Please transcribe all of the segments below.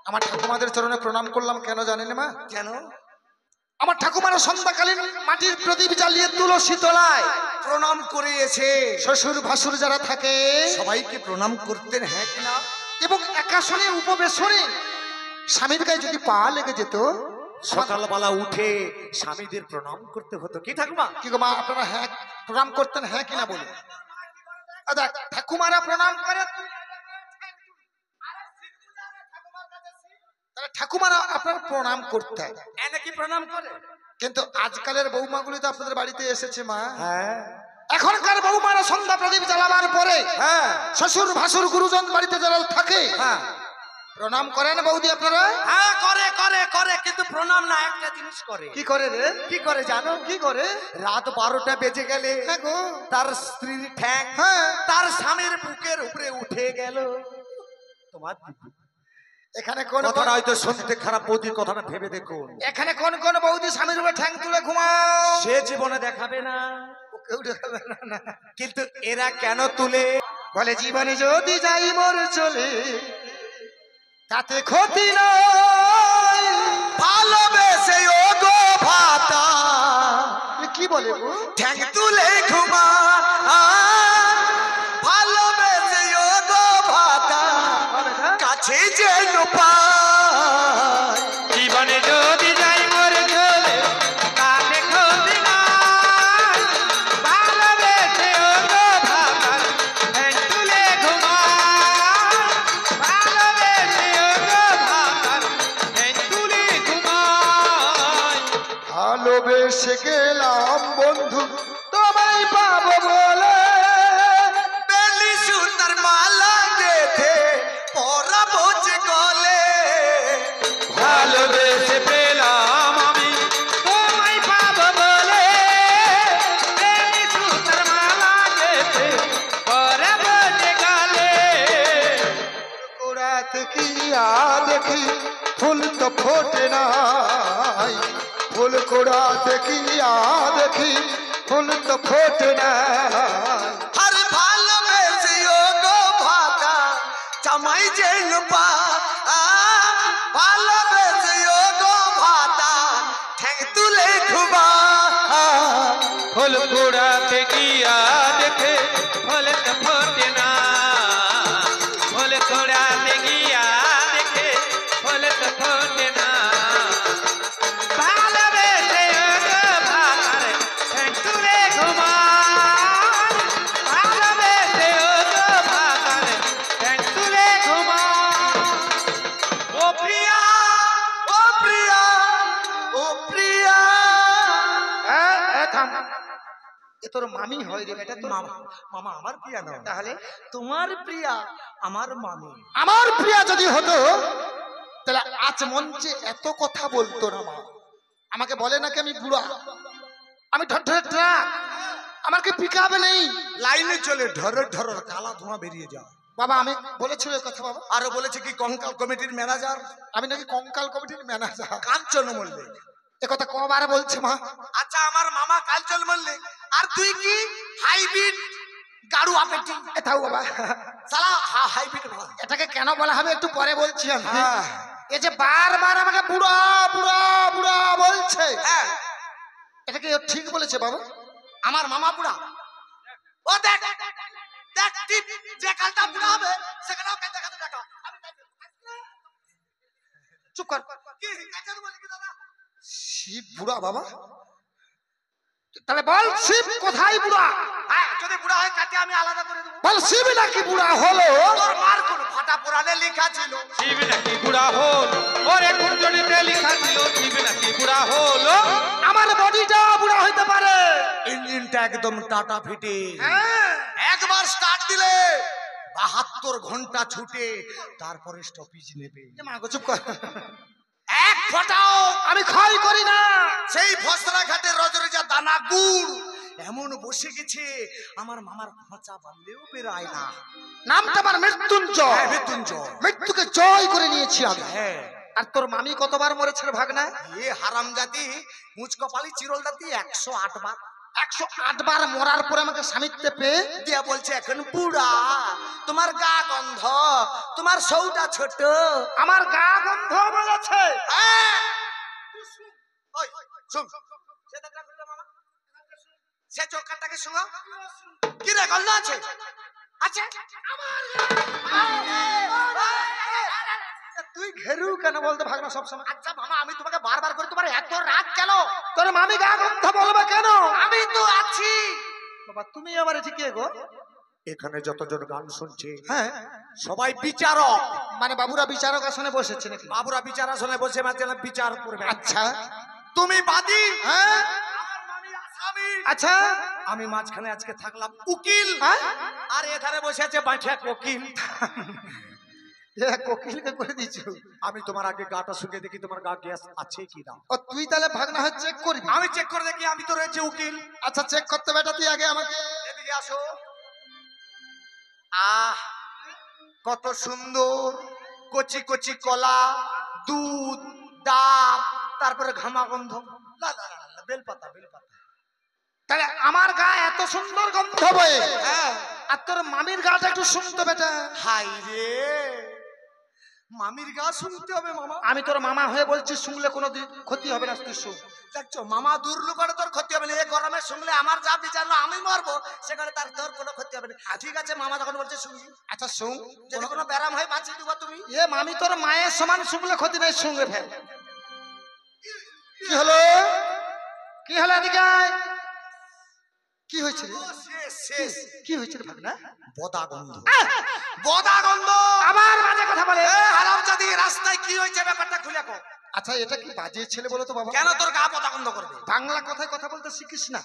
আমার ঠাকুমাদের চরণে প্রণাম করলাম কেন জানেন মা? কেন? আমার ঠাকুমারা সন্ধ্যাকালীন মাটির প্রদীপ জ্বালিয়ে তুলসী তলায় প্রণাম করিয়েছে। শ্বশুর ভাসুর যারা থাকে সবাইকে প্রণাম করতেন, হ্যাঁ কিনা? এবং একাসনে উপবেশনে স্বামীর গায়ে যদি পা লেগে যেত সকালবেলা উঠে স্বামীদের প্রণাম করতে হতো। কি ঠাকুমা? কি গো মা, আপনারা হ্যাঁ প্রণাম করতেন হ্যাঁ কিনা বলে? দেখ ঠাকুমারা প্রণাম করে, ঠাকুমারা আপনার প্রণাম করতেন নাকি প্রণাম করে? কিন্তু আজকালের বৌমাগুলি তো আপনাদের বাড়িতে এসেছে মা। হ্যাঁ, এখনকার বৌমারা সন্ধ্যা প্রদীপ জ্বালাবার পরে হ্যাঁ, শ্বশুর ভাসুর গুরুজন বাড়িতে যারা থাকে হ্যাঁ, প্রণাম করেন বৌদি আপনারা? হ্যাঁ, করে করে করে, কিন্তু প্রণাম না, একটা জিনিস করে। কি করে রে? কি করে জানো? কি করে? রাত 12টা বেজে গেলে হ্যাঁ গো, তার স্ত্রীর ঠ্যাং হ্যাঁ তার স্বামীর বুকের উপরে উঠে গেল। তোমার এখানে কোন কথাটা হয়তো শুনতে খারাপ, বৌদি কথাটা ভেবে দেখুন। এখানে কোন কোন বৌদি স্বামীর উপরে ঠ্যাং তুলে ঘুমাও? সে জীবনে দেখাবে না, কেউ দেখাবে না। কিন্তু এরা কেন তুলে? বলে জীবনে যদি যাই মোর চলে তাতে ক্ষতি নয়, ভালোবেসে ও গো ভাতা কি বলে গো? ঠ্যাং তুলে ঘুমা, ভালোবেসে ও গো ভাতা কাছে যেন পায়। জীবনে যদি যাই মোর চলে তাতে ক্ষতি নয়, ভালোবেসে ও গো ভাতা ঠ্যাং তুলে ঘুমা, ভালোবেসে ও গো ভাতা ঠ্যাং তুলে ঘুমায়। ভালোবেসে গেলাম বন্ধু তোমায় পাবো বলে, বেলি সুতার মালা গেথে পরাবো যে গলে, ভালোবেসে পেলাম আমি তোমায় পাবো বলে, বেলি সুতার মালা গেথে পরাবো যে গলে। রাত কি দেখি ফুল তো ফোটে নাই, ফুল কোড়া দেখি দেখি ফুল তো ফোটে নাই। আর ভালোবেসে ও গো ভাতা জামাই যেন পা, ভালোবেসে ও গো ভাতা ঠ্যাং তুলে ঘুমা, ফুল কুড়াতে গিয়া দেখে ফল তো ফোটে না, ফুল কুড়াতে গিয়া দেখে ফল তো ফোটে না, ভালোবেসে ও গো ভাতার ঠ্যাং তুলে ঘুমা, ভালোবেসে ও গো ভাতার ঠ্যাং তুলে ঘুমা। ও প্রিয়া, ও প্রিয়া, ও প্রিয়া। থাম, এ তোর মামি হয় রে বেটা? তোর মামা, মামা আমার প্রিয়া না, তাহলে তোমার প্রিয়া আমার মামি। আমার প্রিয়া যদি হতো তাহলে আজ মঞ্চে এত কথা বলতো না মা। আমাকে বলে নাকি আমি বুড়া, আমি ঢরঢরে ট্রাক, আমাকে পিকাবে নেই। লাইনে চলে ঢরর ঢরর কালা ধোঁয়া বেরিয়ে যায়। বাবা আমি বলেছিল এ কথা বাবা? আরো বলেছে কি কঙ্কাল কমিটির ম্যানেজার, আমি নাকি কঙ্কাল কমিটির ম্যানেজার? কাঞ্চন মল্লিক। এ কথা কবার বলছে মা? আচ্ছা আমার মামা কাঞ্চন মল্লিক, আর তুই কি হাইব্রিড গাড়ু আপেটি? এটাও বাবা সালা হাইব্রিড। এটাকে কেন বলা হবে একটু পরে বলছি আমি। হ্যাঁ। এই যে বারবার আমাকে বুড়া বুড়া বুড়া বলছে, হ্যাঁ, এটাকে ও ঠিক বলেছে বাবা? আমার মামা বুড়া। ও দেখ দেখ ঠিক যে কালটা বুড়া হবে সেখানে ওকে দেখাতে দেখা। চুপ কর। কি কাঞ্চন মল্লিক দাদা? শিব বুড়া বাবা? তাহলে বল শিব কোথায় বুড়া? হ্যাঁ, যদি বুড়া হয় কাটে আমি আলাদা করে দেবো। বল শিব নাকি বুড়া হলো? তোর মার কোন ফাটা পুরানে লেখা ছিল শিব নাকি বুড়া হলো, ওরে কুঞ্জলিতে লেখা ছিল শিব নাকি বুড়া হলো। আমার বডিটা বুড়া হইতে পারে, ইঞ্জিনটা একদম টাটা ফিটে। হ্যাঁ একবার স্টার্ট দিলে 72 ঘন্টা ছুটে তারপরে স্টপেজ নেবে। মা গো চুপ কর। এক ফটাও আমি ক্ষয় করি না। সেই ফসরা ঘাটে রজরেজা দানা গুড় এমন বসে গেছে আমার মামার খোঁচা বাঁধলেও বেরায় না। নামটা আমার মৃত্যুঞ্জয়। হ্যাঁ, মৃত্যুঞ্জয়। মৃত্যুকে জয় করে নিয়েছি আমি। হ্যাঁ, আর তোর মামি কতবার মরেছে রে ভাগনা? এ হারাম জাতি মুচকপালি চিরল জাতি 108 বার। 108 বার মরার পরে আমাকে স্বামীত্বে পেয়ে দিয়া বলছে এখন বুড়া, তোমার গা গন্ধ, তোমার সৌটা ছোট। আমার গা গন্ধ বলেছে। হ্যাঁ। ওই, শুন। সে দেখা করলো মামা। সে চোখটাকে শুনো। কি রে গন্ধ আছে? আছে। তুই ঘেরু কেন বলতে ভাগনা সবসময়? আচ্ছা মামা, আমি তোমাকে বারবার করে তোমার এত রাগ কেন? তোর মামি গা গন্ধ বলবে কেন? আমি তো আছি। বাবা তুমি আবার এটি কে গো? এখানে যতজন গান শুনছে হ্যাঁ, সবাই বিচারক। মানে বাবুরা বিচারক আসনে বসেছে নাকি? বাবুরা বিচার আসনে বসে মাঝে বিচার করবে। আচ্ছা। তুমি বাদী, হ্যাঁ, আমার মামি আসামি। আচ্ছা। আমি মাঝখানে আজকে থাকলাম উকিল, হ্যাঁ? আর এধারে বসে আছে বাঁঠিয়া কোকিল। কোকিলকে করে দিচ্ছ। আমি তোমার আগে গাটা শুকিয়ে দেখি তোমার গা গ্যাস আছে কি না। ও তুই তাহলে ভাগনা হয়ে চেক করবি? আমি চেক করে দেখি, আমি তো রয়েছে উকিল। আচ্ছা চেক করতে বেটা তুই আগে আমাকে। এদিকে আসো। আহ কত সুন্দর কচি কচি কলা, দুধ, ডাব, তারপরে ঘামা গন্ধ। লা লা লা লা, বেলপাতা বেলপাতা। তাহলে আমার গা এত সুন্দর গন্ধ বয়ে, হ্যাঁ। আর তোর মামির গাটা একটু শুনতো বেটা। হাই রে, মামির গা শুনতে হবে মামা। আমি তোর মামা হয়ে বলছি, শুনলে কোনো ক্ষতি হবে না, তুই শুন। দেখছো মামা দূর লুকালে তোর ক্ষতি হবে না। এই গরমে শুনলে আমার যা বিচারলো আমি মরবো, সেখানে তার তোর কোনো ক্ষতি হবে না। ঠিক আছে মামা যখন বলছে শুনি। আচ্ছা শুন, যদি কোনো ব্যারাম হয় বাঁচিয়ে দেবো তুমি। এ মামি তোর মায়ের সমান, শুনলে ক্ষতি নেই, শুনবে ফেল। কি হলো? কি হলো? এদিকে আয়। কি হয়েছে রে? শেষ শেষ। কি হয়েছে রে ভাগনা? বদা গন্ধ, বদা গন্ধ। আবার বাজে কথা বলে। হারামজাদি, রাস্তায় কি হয়েছে ব্যাপারটা খুলে কও। আচ্ছা এটা কি বাজে ছেলে বলো তো বাবা? কেন তোর গা বদা গন্ধ করবে? বাংলা কথায় কথা বলতে শিখিস না?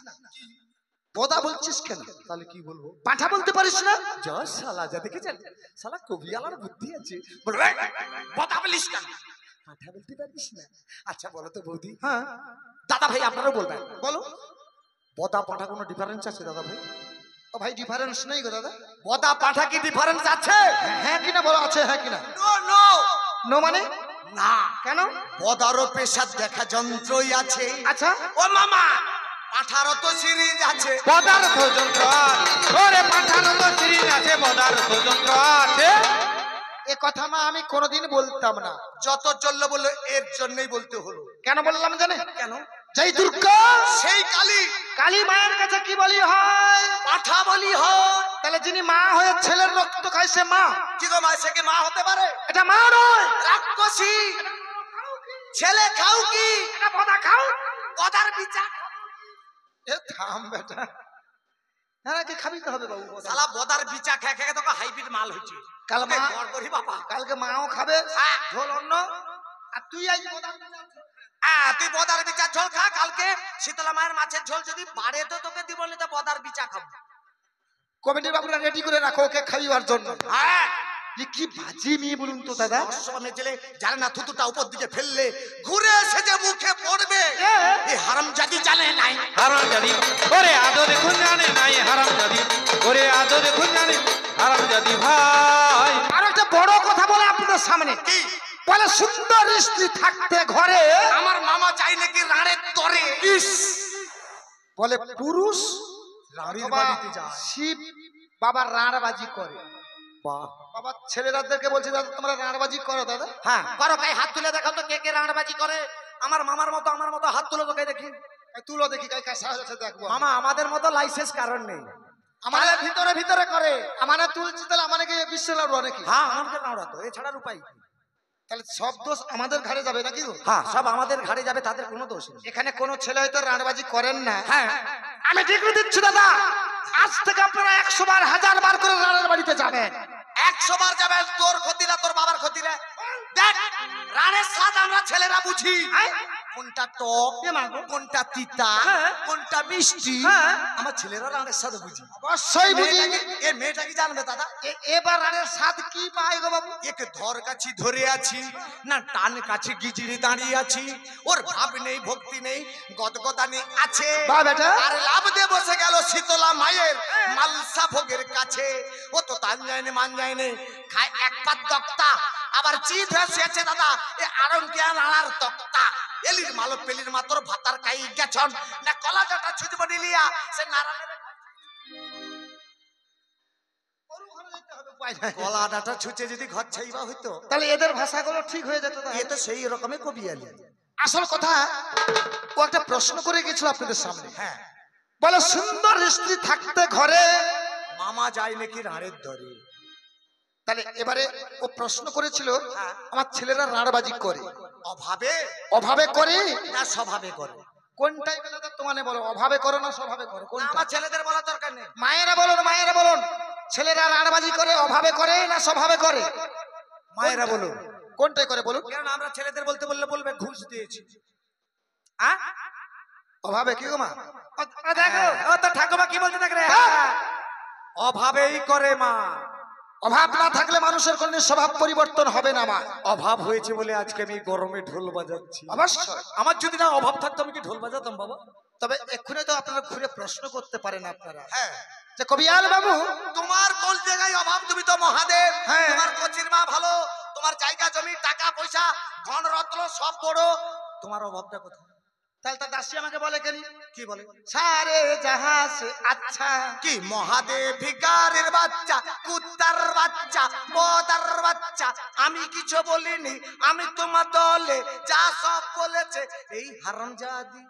বদা বলছিস কেন? তাহলে কি বলবো? পাঁঠা বলতে পারিস না? যা শালা, যা দেখেছেন শালা কবি আলার বুদ্ধি আছে। বলবে বদা বলিস কেন? পাঠা বলতে পারিস না? আচ্ছা বলো তো বৌদি। হ্যাঁ দাদা ভাই আপনারাও বলবেন। বলো। বদা পাঠা কোনো ডিফারেন্স আছে দাদা ভাই? ও ভাই ডিফারেন্স নেই গো দাদা। বদা পাঠা কি ডিফারেন্স আছে? হ্যাঁ কিনা বলো, আছে হ্যাঁ কিনা? নো নো নো মানে? না। কেন? বদারও পেশার দেখা যন্ত্রই আছে। আচ্ছা ও মামা, পাঠারও তো সিরিজ আছে। পদার্থ যন্ত্র আছে, ওরে পাঠানো তো সিরিজ আছে, পদার্থ যন্ত্র আছে। এ কথা মা আমি কোনোদিন বলতাম না। যত চললো বললো, এর জন্যই বলতে হলো। কেন বললাম জানে? কেন? জয় দুর্গা, সেই কালী কালী মায়ের কাছে কি বলি হয়? পাঠা বলি হয়। তাহলে যিনি মা হয়ে ছেলের রক্ত খায় সে মা? কি গো মা, সে কি মা হতে পারে? এটা মা নয়, রাক্ষসী। ছেলে খাও কি? এটা বদা খাও। বদার বিচার। এ থাম বেটা, হ্যাঁ কি খাবি তো হবে বাবু বদা। শালা বদার বিচার খেয়ে খেয়ে তোকে হাইব্রিড মাল হচ্ছে। কাল মা, গড়গড়ি বাবা। কালকে মাও খাবে হ্যাঁ। ঝোল অন্য, আর তুই আজ বদা। তুই বদার বিচার ঝোল খা। কালকে শীতলা মায়ের মাছের ঝোল যদি বাড়ে তো তোকে দিব, না তো বদার বিচার খাবো। কমিটির বাবুরা রেডি করে রাখো ওকে খাইবার জন্য। হ্যাঁ। এ কি বাজি মেয়ে বলুন তো দাদা। অসময়ে জেলে জানে না থুতুটা উপর দিকে ফেললে ঘুরে এসে যে মুখে পড়বে, এই হারামজাদি জানে নাই। হারামজাদি, ওরে আদো দেখুন জানে নাই হারামজাদি, ওরে আদো দেখুন জানে হারামজাদি ভাই। আর একটা বড় কথা বলে আপনাদের সামনে, কি বলে সুন্দর স্ত্রী থাকতে ঘরে আমার মামা চাই নাকি রাড়ের তরে। ইস, বলে পুরুষ রাড়ির অথবা বাড়িতে যায়। শিব বাবা রাঁড়বাজি করে। বাহ। বাবা ছেলেরাদেরকে বলছে দাদা তোমরা রাঁড়বাজি করো দাদা। হ্যাঁ, করো। গায়ে হাত তুলে দেখাও তো কে কে রাড়বাজি করে। আমার মামার মতো হাত তুলে তোকে দেখি। এই তুলো দেখি কাই কাই সাহস আছে দেখবো। মামা আমাদের মতো লাইসেন্স কারণ নেই। আমাদের ভিতরে ভিতরে করে। আমানে তুলছি তাহলে আমাকে বিশ্ব লাগলো নাকি? হ্যাঁ, আমাদের নাওড়া তো, এছাড়ার উপায় কি? তাহলে সব দোষ আমাদের ঘাড়ে যাবে নাকি গো? হ্যাঁ, সব আমাদের ঘাড়ে যাবে, তাদের কোনো দোষ নেই। এখানে কোনো ছেলে হয়তো রাঁড়বাজি করেন না। হ্যাঁ, আমি ডিগ্রি দিচ্ছি দাদা, আজ থেকে আপনারা 100 বার 1000 বার করে রাঁড়ের বাড়িতে যাবেন। 100 বার যাবে। তোর ক্ষতি না, তোর বাবার ক্ষতি না। দেখ, রানের স্বাদ আমরা ছেলেরা বুঝি। কোনটা টক, কোনটা তিতা, কোনটা মিষ্টি, আমার ছেলেরা রানের স্বাদ বুঝি। অবশ্যই বুঝি। এর মেয়েটা কি জানবে দাদা? এবার রাঁড়ের স্বাদ কি পায় গো বাবু? একে ধর কাছি ধরে আছি না, টান কাছে গিজিড়ি দাঁড়িয়ে আছি। ওর ভাব নেই, ভক্তি নেই, গদগদানি আছে। বাহ বেটা। আর লাভ দিয়ে বসে গেল শীতলা মায়ের মালসা ভোগের কাছে। ও তো তান যায়নি, মান যায়নি, খায় এক পাত তক্তা, আবার চিত হয়ে শুয়েছে দাদা এ আড়ঙ্কিয়া নাড়ার তক্তা। এলির মালো পেলির মা তোর ভাতার কাই গেছন না কলা ডাটা ছুজব নিলিয়া সে নারায়ণের কলা ডাটা ছুঁচে যদি ঘর ছাইবা হইতো তাহলে এদের ভাষাগুলো ঠিক হয়ে যেত এ তো সেই রকমই কবি আলি। আসল কথা ও একটা প্রশ্ন করে গেছিল আপনাদের সামনে। হ্যাঁ বলে সুন্দর স্ত্রী থাকতে ঘরে মামা যায় নাকি রাড়ের ধরে। তাহলে এবারে ও প্রশ্ন করেছিল হ্যাঁ। আমার ছেলেরা রাড়বাজি করে অভাবে অভাবে করে না স্বভাবে করে? কোনটাই দাদা তোমানে বলো, অভাবে করো না স্বভাবে করো না, কোনটা? আমার ছেলেদের বলা দরকার নেই। মায়েরা বলুন, মায়েরা বলুন, ছেলেরা রাড়বাজি করে অভাবে করে না স্বভাবে করে? মায়েরা বলুন কোনটাই করে বলুন। কেন আমরা ছেলেদের বলতে বললে বলবে ঘুষ দিয়েছি। অভাবে কি গো মা? দেখো ও তো ঠাকুমা কি বলতে দেখ রে, অভাবেই করে মা। অভাব না থাকলে মানুষের কোনো স্বভাব পরিবর্তন হবে না মা। অভাব হয়েছে বলে আজকে আমি গরমে ঢোল বাজাচ্ছি। অবশ্যই। আমার যদি না অভাব থাকতো আমি কি ঢোল বাজাতাম বাবা? তবে এক্ষুনি তো আপনারা ঘুরে প্রশ্ন করতে পারেন আপনারা হ্যাঁ যে কবিয়াল বাবু তোমার কোন জায়গায় অভাব? তুমি তো মহাদেব। হ্যাঁ। তোমার কচির মা ভালো, তোমার জায়গা জমি টাকা পয়সা ধন রত্ন সব বড়, তোমার অভাবটা কোথায়? তাহলে তার দাসী আমাকে বলে কেন, কি বলে? সারে জাহাজ আচ্ছা কি মহাদেব ভিকারের বাচ্চা, কুত্তার বাচ্চা, বদার বাচ্চা, আমি কিছু বলিনি, আমি তোমার দলে যা সব বলেছে এই হারামজাদি।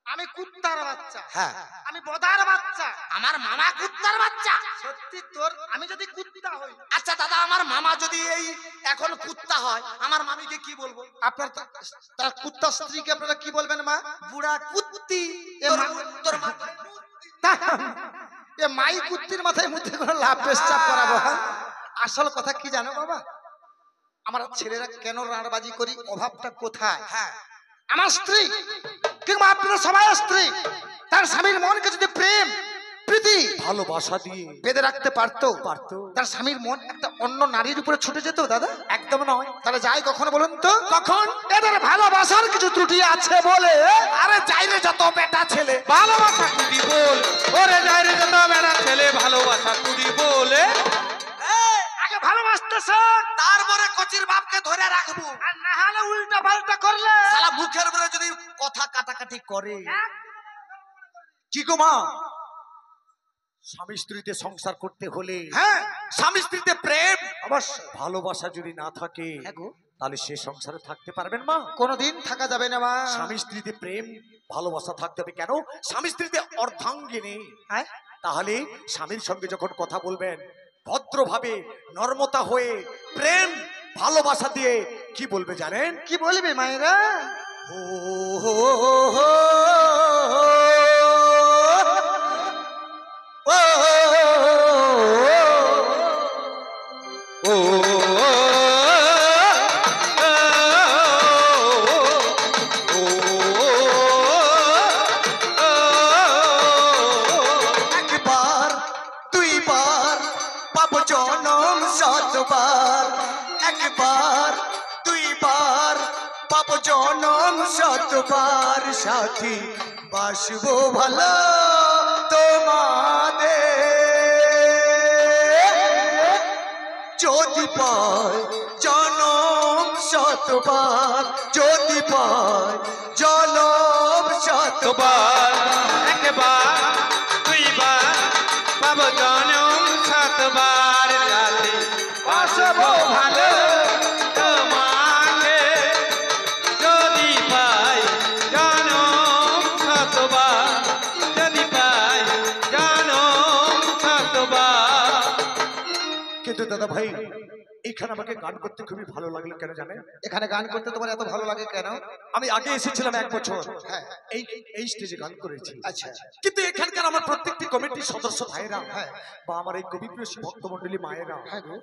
আমি কুত্তার বাচ্চা, হ্যাঁ আমি বদার বাচ্চা। আমার মামা কুত্তার বাচ্চা। সত্যি তোর আমি যদি কুত্তা হই, আচ্ছা দাদা আমার মামা যদি এই এখন কুত্তা হয় আমার মামিকে কি বলবো? আপনার তার কুত্তা স্ত্রীকে আপনারা কি বলবেন মা? বুড়া কুত্তি। এ তোর মা- তোর মা এ মাই কুত্তির মাথায় মধ্যে কোনো লাভ পেশাব করাবো? আসল কথা কি জানো বাবা, আমার ছেলেরা কেন রাড়বাজি করি, অভাবটা কোথায়? হ্যাঁ আমার স্ত্রী কিংবা আপনারা সবাই স্ত্রী তার স্বামীর মনকে যদি প্রেম প্রীতি ভালোবাসা দিয়ে বেঁধে রাখতে পারতো, পারতো। তার স্বামীর মন একটা অন্য নারীর উপরে ছুটে যেত দাদা? একদম নয়। তাহলে যাই কখনো বলুন তো, কখন? এদের ভালোবাসার কিছু ত্রুটি আছে বলে। আরে চাইরে যত বেটা ছেলে ভালোবাসা কুড়ি বল, ওরে যাই রে যত বেড়া ছেলে ভালোবাসা কুড়ি বলে। আগে ভালোবাসতে শেখ, তারপরে কচির বাপকে ধরে রাখবো। আর না হলে উল্টা পাল্টা করলে সালা মুখের উপরে যদি কথা কাটাকাটি করে। কি গো মা, স্বামী স্ত্রীতে সংসার করতে হলে হ্যাঁ স্বামী স্ত্রীতে প্রেম অবশ্যই ভালোবাসা যদি না থাকে হ্যাঁ গো, তাহলে সে সংসারে থাকতে পারবেন মা? কোনোদিন থাকা যাবে না মা। স্বামী স্ত্রীতে প্রেম ভালোবাসা থাকতে হবে। কেন? স্বামী স্ত্রীতে অর্ধাঙ্গিনী। হ্যাঁ? তাহলে স্বামীর সঙ্গে যখন কথা বলবেন ভদ্রভাবে নর্মতা হয়ে প্রেম ভালোবাসা দিয়ে কি বলবে জানেন? কি বলবে মায়েরা? ও হো হো ও একবার দুইবার পাপ জনম শতবার, একবার দুইবার পাপ জনম শতবার, সাথী বাসবো ভালো তোমাদের, যদি পায় জনম শতবার, যদি পায় জনম শতবার। একবার একবার দুইবার পাবো জনম সাতবার, যাতে বাসবো ভালো তোমাকে, যদি পাই জনম সাতবার, যদি পাই জনম সাতবার। কিন্তু দাদা ভাই এখানে আমাকে গান করতে খুবই ভালো লাগলো। কেন জানেন? এখানে গান করতে তোমার এত ভালো লাগে কেন? আমি আগে এসেছিলাম 1 বছর, হ্যাঁ এই এই স্টেজে গান করেছি। আচ্ছা কিন্তু এখানকার আমার প্রত্যেকটি কমিটির সদস্য ভাইরা হ্যাঁ বা আমার এই কবিপ্রিয় ভক্তমন্ডলী মায়েরা, হ্যাঁ গো,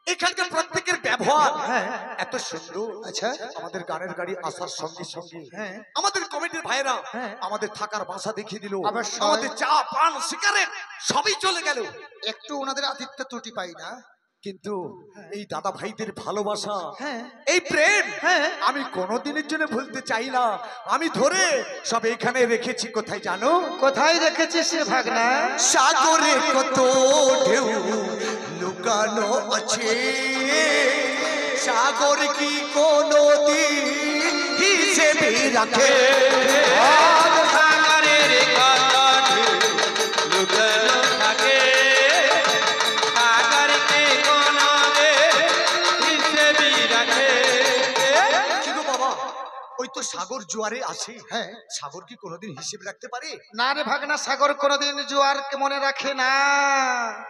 এখানকার প্রত্যেকের ব্যবহার হ্যাঁ এত সুন্দর। আচ্ছা আমাদের গানের গাড়ি আসার সঙ্গে সঙ্গে হ্যাঁ আমাদের কমিটির ভাইরা হ্যাঁ। আমাদের থাকার বাসা দেখিয়ে দিল, অবশ্যই। আমাদের চা পান সিগারেট সবই চলে গেল। একটু ওনাদের আতিথ্য ত্রুটি পাই না, কিন্তু এই দাদা ভাইদের ভালোবাসা, হ্যাঁ এই প্রেম হ্যাঁ আমি কোনোদিনের জন্য ভুলতে চাই না। আমি ধরে সব এখানে রেখেছি। কোথায় জানো? কোথায় রেখেছিস রে ভাগনা? সাগরে কত ঢেউ লুকানো আছে, সাগর কি কোনো দিন হিসে রাখে আজ সাগরের কত ঢেউ লুকানো থাকে সাগরকে কোনো হিসেবই রাখে। কি গো বাবা, ওই তো সাগর জোয়ারে আসে, হ্যাঁ। সাগর কি কোনোদিন হিসেব রাখতে পারে? না রে ভাগনা, সাগর কোনোদিন জোয়ারকে মনে রাখে না।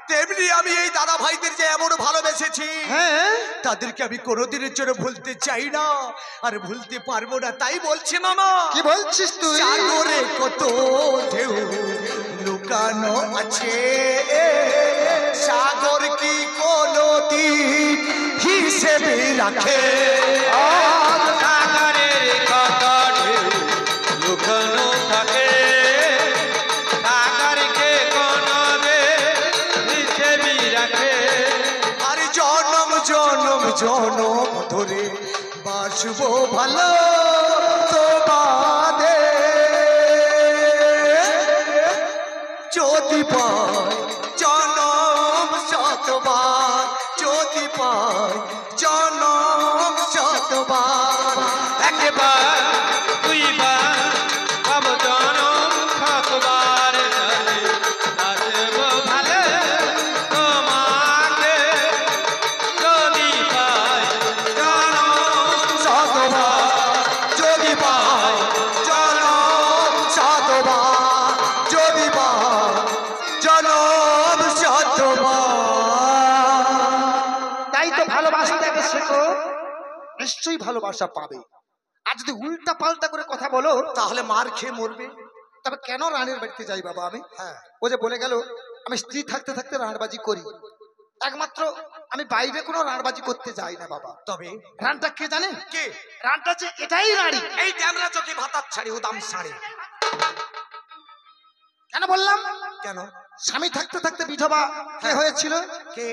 তেমনি আমি এই দাদা ভাইদের যে এমন ভালোবেসেছি, হ্যাঁ, তাদেরকে আমি কোনোদিনের জন্য ভুলতে চাই না, আর ভুলতে পারবো না। তাই বলছি মামা, কি বলছিস তুই? সাগরে কত ঢেউ লুকানো আছে, সাগর কি কোনোদিন হিসেবে রাখে? আজ সাগরের কত ঢেউ লুকানো থাকে সাগরকে কোনো হিসেবই রাখে। আর জনম জনম জনম ধরে বাসবো ভালো তোমাদের, যদি পাই জনম শতবার, যদি পাই জনম শতবার। একবার দুইবার সব জনম শতবার চলে আসবো ভালো তোমাকে যদি পাই জনম শতবার যদি পাই জনম শতবার, যদি পাই জনম শতবার। তাই তো ভালোবাসাটাকে শেখো, নিশ্চয়ই ভালোবাসা পাবে। আর যদি উল্টা পাল্টা করে কথা বলো তাহলে মার খেয়ে মরবে। তবে কেন রানীর বাড়িতে যাই বাবা আমি? হ্যাঁ, ও যে বলে গেল আমি স্ত্রী থাকতে থাকতে রানবাজি করি, একমাত্র আমি বাইরে কোনো রানবাজি করতে যাই না বাবা। তবে রানটা কে জানে? কে? রানটা যে এটাই রানী। এই ড্যামরা চোখে ভাতার ছাড়ি উদাম শাড়ি। কেন বললাম? কেন? স্বামী থাকতে থাকতে বিধবা কে হয়েছিল? কে?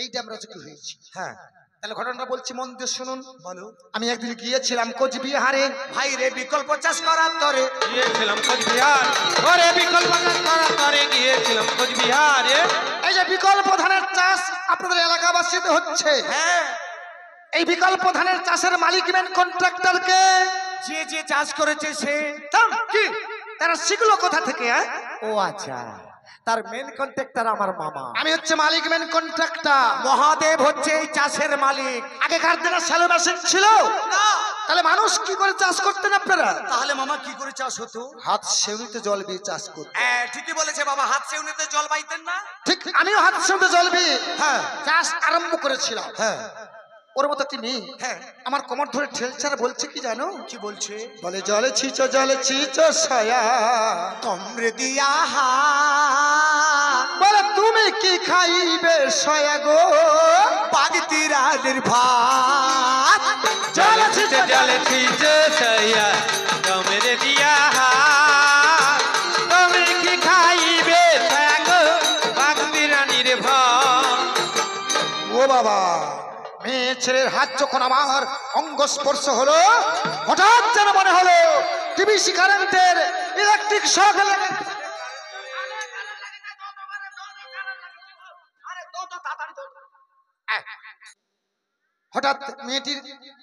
এই ড্যামরাজকে হয়েছে। হ্যাঁ, তাহলে ঘটনাটা বলছি, মন দিয়ে শুনুন। বলো। আমি একদিন গিয়েছিলাম কোচবিহারে। ভাই রে, বিকল্প চাষ করার তরে গিয়েছিলাম কোচবিহার, ওরে বিকল্প করা করে গিয়েছিলাম কোচবিহারে। এই যে বিকল্প ধানের চাষ আপনাদের এলাকাবাসীতে হচ্ছে, হ্যাঁ, এই বিকল্প ধানের চাষের মালিক মেন কন্ট্রাক্টরকে যে যে চাষ করেছে সে। কি তারা শিখলো কোথা থেকে? ও আচ্ছা, তার মেন কন্ট্রাক্টর আমার মামা। আমি হচ্ছে মালিক মেন কন্ট্রাক্টর। মহাদেব হচ্ছে এই চাষের মালিক। আগেকার দিনে শ্যালো মেশিন ছিল, না, তাহলে মানুষ কি করে চাষ করতেন আপনারা? তাহলে মামা কি করে চাষ হতো? হাত সেউনিতে জল দিয়ে চাষ করতেন। হ্যাঁ, ঠিকই বলেছে বাবা, হাত সেউনিতে জল বাইতেন না? ঠিক, আমিও হাত সেউনিতে জল দিয়ে হ্যাঁ চাষ আরম্ভ করেছিলাম। হ্যাঁ ওর মতো তিনি হ্যাঁ। আমার কোমর ধরে ঠেলছাড় বলছে কি জানো? কি বলছে? বলে জলে ছিচো সয়া। তোমরে দিয়া হা, বলে তুমি কি খাইবে সয়া গো? বাগতিরাদের ভাত। জলে ছিচে সয়া তোমরে দিয়া হাত, তুমি কি খাইবে থাকো বাগদি রানীর ভাত। ও বাবা, মেয়ে ছেলের হাত যখন আমার অঙ্গ স্পর্শ হলো, হঠাৎ যেন মনে হলো টিভি কারেন্টের ইলেকট্রিক শক লেগে। হঠাৎ মেয়েটির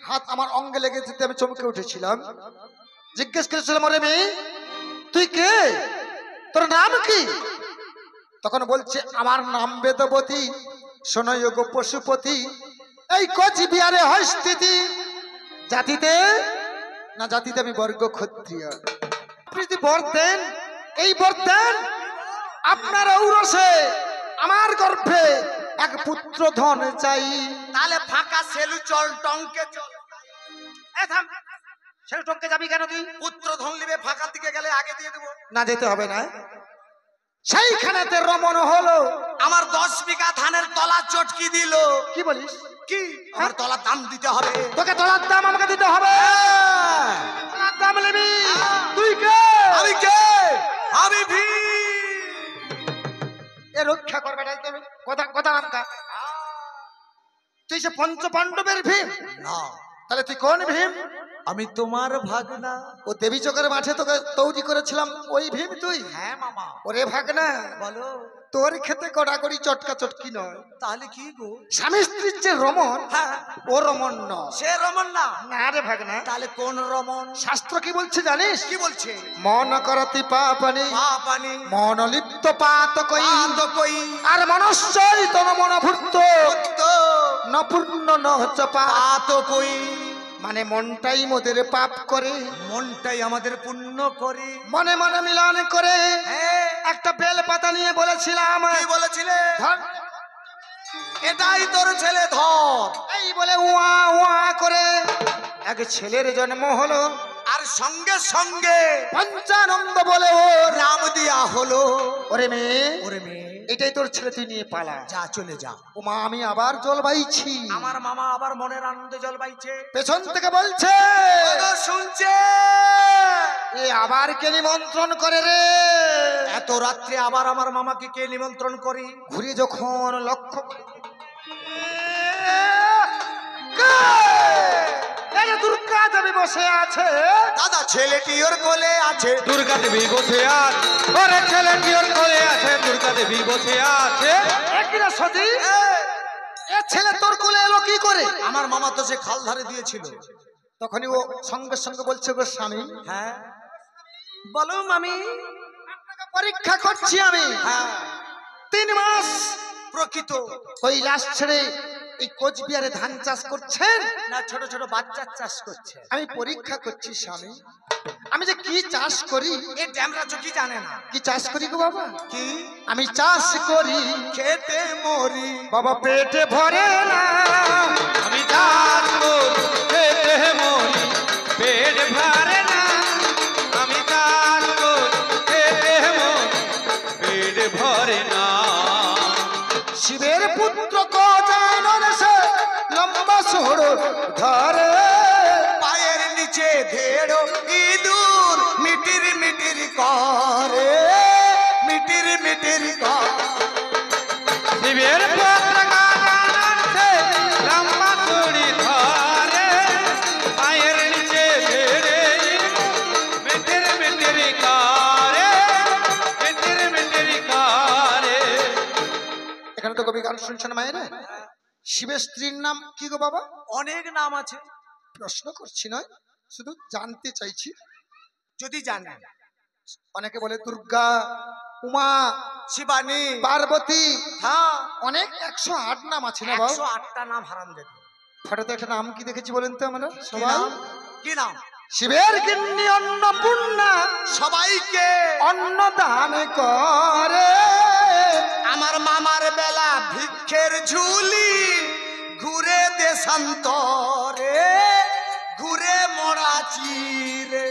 হাত আমার অঙ্গে লেগে যেতে আমি চমকে উঠেছিলাম। জিজ্ঞেস করেছিলাম, ওরে মেয়ে তুই কে, তোর নাম কি? তখন বলছে, আমার নাম বেদবতী, শোনয়োগ পশুপতি, এই কোচবিহারে হয় স্থিতি। জাতিতে না জাতিতে আমি বর্গ ক্ষত্রিয়। আপনি যদি বর দেন, এই বর দেন আপনার ঔরসে আমার গর্ভে এক পুত্র ধন চাই। তাহলে ফাঁকা সেলু চল, টঙ্কে চল। সেটা টঙ্কে যাবি কেন তুই? পুত্র ধন লিবে, ফাঁকার দিকে গেলে আগে দিয়ে দেবো। না, যেতে হবে না। সেইখানেতে রমণ হলো। আমার 10 বিঘা ধানের তলা চটকি দিল। কি বলিস? কি? আমার তলার দাম দিতে হবে। তোকে তোলার দাম আমাকে দিতে হবে। তোলার দাম নিবি? তুই কে? আমি কে? আমি ভি। এ রক্ষা করবে না তোর কথা কথা নামকা। তুই সে পঞ্চ পাণ্ডবের ভীম? না, তাহলে তুই কোন ভীম? আমি তোমার ভাগনা। ও দেবী চকের মাঠে তোকে তৈরি করেছিলাম ওই ভীম তুই? হ্যাঁ মামা। ওরে ভাগনা, বলো। তোর খেতে কড়াকড়ি চটকা চটকি নয়। তাহলে কি গো? স্বামী স্ত্রীর যে রমন, হ্যাঁ, ও রমন নয়। সে রমন না? না রে ভাগনা। তাহলে কোন রমন? শাস্ত্র কি বলছে জানিস? কি বলছে? মন করতি পাপানি পাপানি মন লিপ্ত পাত কই পাত কই আর মনশ্চৈ তন মন ভূত তো নপূর্ণ ন চপা। পাত কই মানে মনটাই মোদের পাপ করে, মনটাই আমাদের পুণ্য করে। মনে মনে মিলন করে। হ্যাঁ, একটা বেল পাতা নিয়ে বলেছিলাম, কি বলেছিলে? ধর, এটাই তোর ছেলে ধর। এই বলে উয়া উয়া করে এক ছেলের জন্ম হলো। আর সঙ্গে সঙ্গে পঞ্চানন্দ বলে ওর নাম দিয়া হলো। ওরে মেয়ে, ওরে মেয়ে, এটাই তোর ছেলে, তুই নিয়ে পালা। যা চলে যা। ও মা, আমি আবার জল বাইছি। আমার মামা আবার মনের আনন্দে জল বাইছে। পেছন থেকে বলছে, ওগো শুনছে, এ আবার কে নিমন্ত্রণ করে রে? এত রাত্রে আবার আমার মামাকে কে নিমন্ত্রণ করি? ঘুরে যখন লক্ষ্য এই যে দুর্গা দেবী বসে আছে। দাদা ছেলেটি ওর কোলে আছে। দুর্গা দেবী বসে আছে, ওরে ছেলেটি ওর কোলে আছে, দুর্গা দেবী বসে আছে। একদিন সতী, এ ছেলে তোর কোলে এলো কি করে? আমার মামা তো সে খাল ধারে দিয়েছিল। তখনই ও সঙ্গে সঙ্গে বলছে, গো স্বামী, হ্যাঁ বলো মামি। আপনাকে পরীক্ষা করছি আমি। হ্যাঁ, 3 মাস প্রকৃত কৈলাস ছেড়ে এই কোচবিহারে ধান চাষ করছেন না ছোট ছোট বাচ্চার চাষ করছে? আমি পরীক্ষা করছি স্বামী, আমি যে কি চাষ করি। এ ড্যামরা চোখি জানে না কি চাষ করি গো বাবা? কি আমি চাষ করি খেতে মরি। বাবা, পেটে ভরে না। আমি চাষ করি, খেতে মরি, পেট ভরে না। আমি চাষ করি, খেতে মরি, পেট ভরে না। শিবের পুত্র গজানন সে লম্বা সড় ধরে। পায়ের নিচে ধেড়ো ইঁদুর মিটির মিটির করে, মিটির মিটির করে। শিবের পুত্র গজানন সে লম্বা ছুরি ধরে, পায়ের নিচে ধেড়ে মিটির মিটির করে, মিটির মিটির করে। এখানে তো কবি গান শুনছেন মায়ের। শিবের স্ত্রীর নাম কি গো বাবা? অনেক নাম আছে, প্রশ্ন করছি নয়, শুধু জানতে চাইছি। যদি জানেন। অনেকে বলে দুর্গা, উমা, শিবানী, পার্বতী, হ্যাঁ অনেক 108 নাম আছে না বাবা? 108টা নাম হারাম দেবে। ফটোতে একটা নাম কি দেখেছি বলেন তো আমরা কি সবাই? নাম? কি নাম? শিবের গিন্নি অন্নপূর্ণা সবাইকে অন্ন দান করে। আমার মামার বেলা ভিক্ষের ঝুলি ঘুরে দেশান্তরে, ঘুরে মরাচিরে।